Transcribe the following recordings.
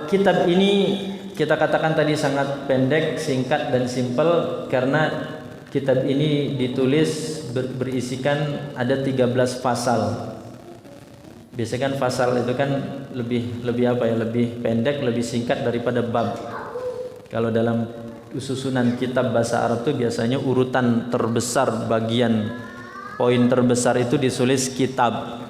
Kitab ini kita katakan tadi sangat pendek, singkat dan simpel karena kitab ini ditulis berisikan ada 13 pasal. Biasanya kan pasal itu kan lebih apa ya, lebih pendek, lebih singkat daripada bab. Kalau dalam susunan kitab bahasa Arab itu biasanya urutan terbesar, bagian poin terbesar itu ditulis kitab.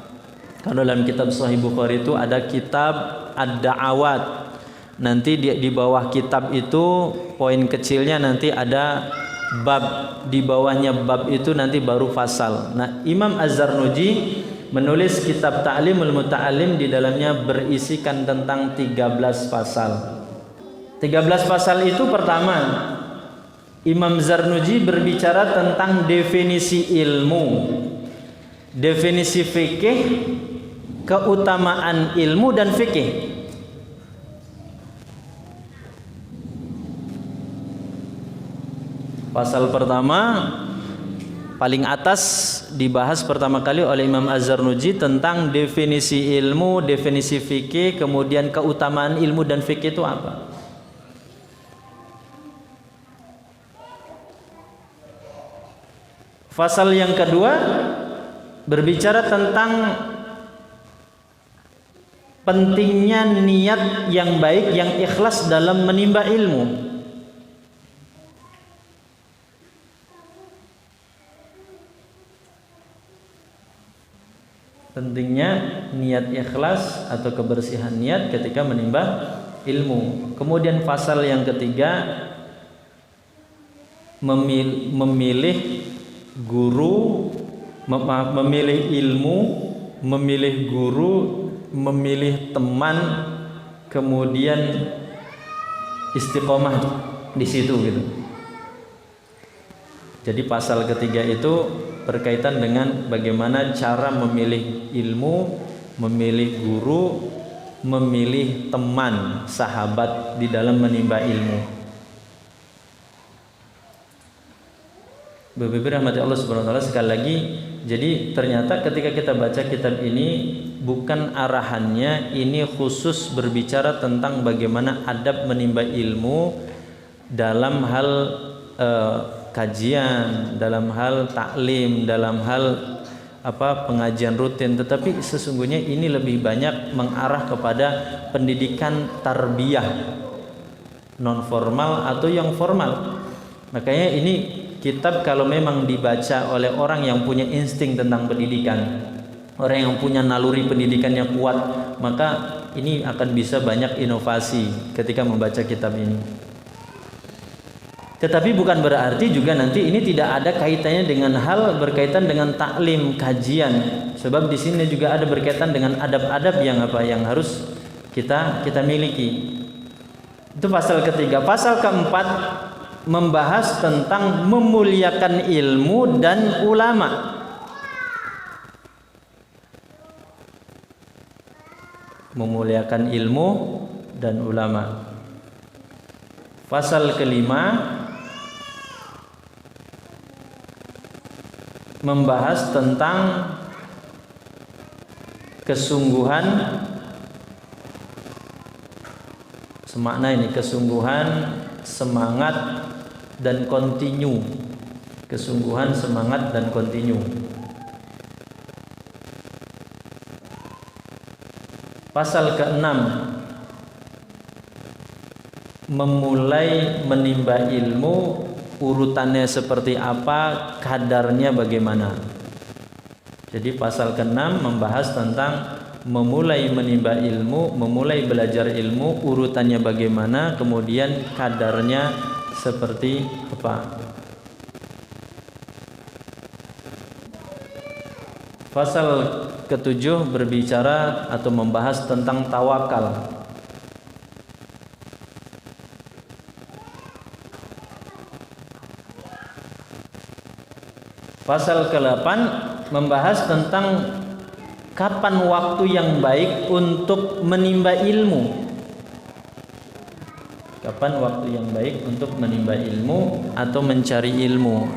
Kalau dalam kitab Sahih Bukhari itu ada kitab Ad-Da'awat. Nanti di bawah kitab itu poin kecilnya nanti ada bab, di bawahnya bab itu nanti baru fasal. Nah, Imam Az-Zarnuji menulis kitab Ta'limul Muta'allim, di dalamnya berisikan tentang 13 pasal. 13 pasal itu pertama, Imam Zarnuji berbicara tentang definisi ilmu, definisi fikih, keutamaan ilmu dan fikih. Pasal pertama paling atas dibahas pertama kali oleh Imam Az-Zarnuji tentang definisi ilmu, definisi fikih, kemudian keutamaan ilmu dan fikih itu apa. Pasal yang kedua berbicara tentang pentingnya niat yang baik, yang ikhlas dalam menimba ilmu. Pentingnya niat ikhlas atau kebersihan niat ketika menimba ilmu. Kemudian pasal yang ketiga memilih guru, memilih ilmu, memilih guru, memilih teman, kemudian istiqomah di situ gitu. Jadi pasal ketiga itu berkaitan dengan bagaimana cara memilih ilmu, memilih guru, memilih teman, sahabat di dalam menimba ilmu. Bapak-Ibu rahmati Allah Subhanahu wa taala, sekali lagi, jadi ternyata ketika kita baca kitab ini bukan arahannya ini khusus berbicara tentang bagaimana adab menimba ilmu dalam hal kajian, dalam hal taklim, dalam hal pengajian rutin, tetapi sesungguhnya ini lebih banyak mengarah kepada pendidikan tarbiyah non formal atau yang formal. Makanya ini kitab kalau memang dibaca oleh orang yang punya insting tentang pendidikan, orang yang punya naluri pendidikannya kuat, maka ini akan bisa banyak inovasi ketika membaca kitab ini. Tetapi bukan berarti juga nanti ini tidak ada kaitannya dengan hal berkaitan dengan taklim, kajian. Sebab di sini juga ada berkaitan dengan adab-adab yang harus kita miliki. Itu pasal ketiga. Pasal keempat membahas tentang memuliakan ilmu dan ulama. Memuliakan ilmu dan ulama. Pasal kelima membahas tentang kesungguhan, semakna ini, kesungguhan, semangat dan kontinu. Kesungguhan, semangat dan kontinu. Pasal ke-6 memulai menimba ilmu, urutannya seperti apa, kadarnya bagaimana. Jadi pasal ke-6 membahas tentang memulai menimba ilmu, memulai belajar ilmu, urutannya bagaimana, kemudian kadarnya seperti apa. Pasal ke-7 berbicara atau membahas tentang tawakal. Pasal ke-8 membahas tentang kapan waktu yang baik untuk menimba ilmu. Kapan waktu yang baik untuk menimba ilmu atau mencari ilmu.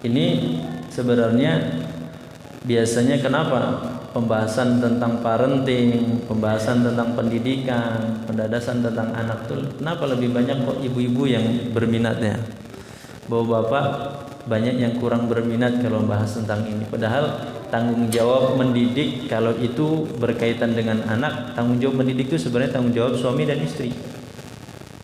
Ini sebenarnya biasanya kenapa pembahasan tentang parenting, pembahasan tentang pendidikan, pendasaran tentang anak tuh kenapa lebih banyak kok ibu-ibu yang berminatnya? Bahwa bapak banyak yang kurang berminat kalau membahas tentang ini. Padahal tanggung jawab mendidik kalau itu berkaitan dengan anak, tanggung jawab mendidik itu sebenarnya tanggung jawab suami dan istri.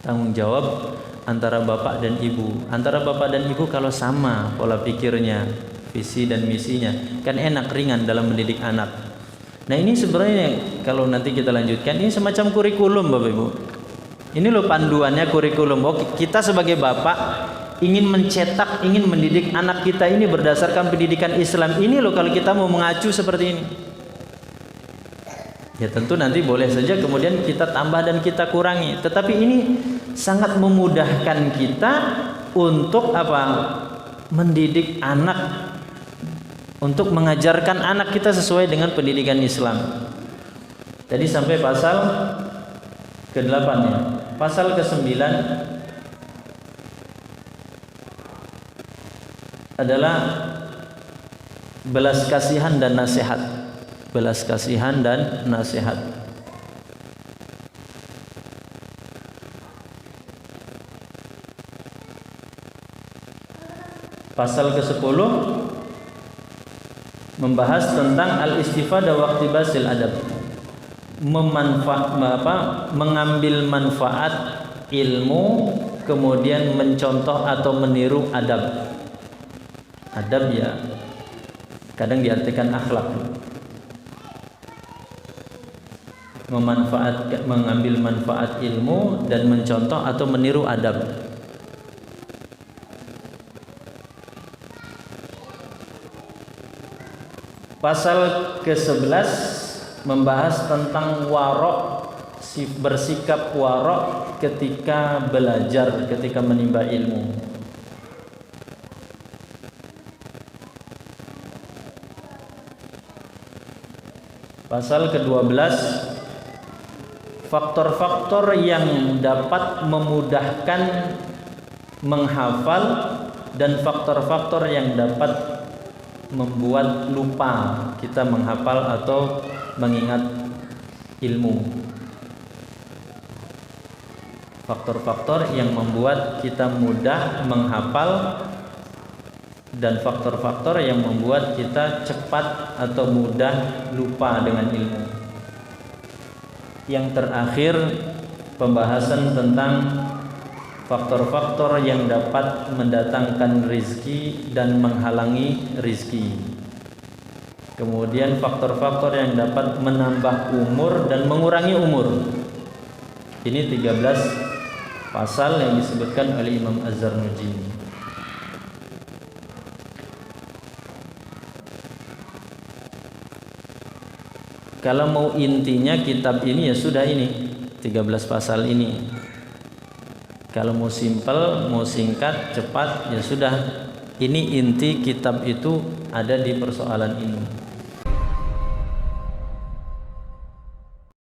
Tanggung jawab antara bapak dan ibu. Antara bapak dan ibu kalau sama pola pikirnya, visi dan misinya, kan enak, ringan dalam mendidik anak. Nah ini sebenarnya kalau nanti kita lanjutkan, ini semacam kurikulum Bapak Ibu. Ini loh panduannya kurikulum. Oh, kita sebagai bapak ingin mencetak, ingin mendidik anak kita ini berdasarkan pendidikan Islam. Ini loh kalau kita mau mengacu seperti ini. Ya tentu nanti boleh saja kemudian kita tambah dan kita kurangi. Tetapi ini sangat memudahkan kita untuk apa? Mendidik anak, untuk mengajarkan anak kita sesuai dengan pendidikan Islam. Tadi sampai pasal ke-8 ya. Pasal ke-9 adalah belas kasihan dan nasihat. Belas kasihan dan nasihat. Pasal ke-10 membahas tentang al-istifadah wa iqtibasil adab. Mengambil manfaat ilmu kemudian mencontoh atau meniru adab. Adab ya kadang diartikan akhlak. Mengambil manfaat ilmu dan mencontoh atau meniru adab. Pasal ke-11 membahas tentang warok, bersikap warok ketika belajar, ketika menimba ilmu. Pasal ke-12 faktor-faktor yang dapat memudahkan menghafal dan faktor-faktor yang dapat membuat lupa kita menghafal atau mengingat ilmu. Faktor-faktor yang membuat kita mudah menghafal dan faktor-faktor yang membuat kita cepat atau mudah lupa dengan ilmu. Yang terakhir pembahasan tentang faktor-faktor yang dapat mendatangkan rizki dan menghalangi rizki. Kemudian faktor-faktor yang dapat menambah umur dan mengurangi umur. Ini 13 pasal yang disebutkan oleh Imam Az-Zarnuji. Kalau mau intinya kitab ini ya sudah ini 13 pasal ini. Kalau mau simpel, mau singkat, cepat ya sudah. Ini inti kitab itu ada di persoalan ini.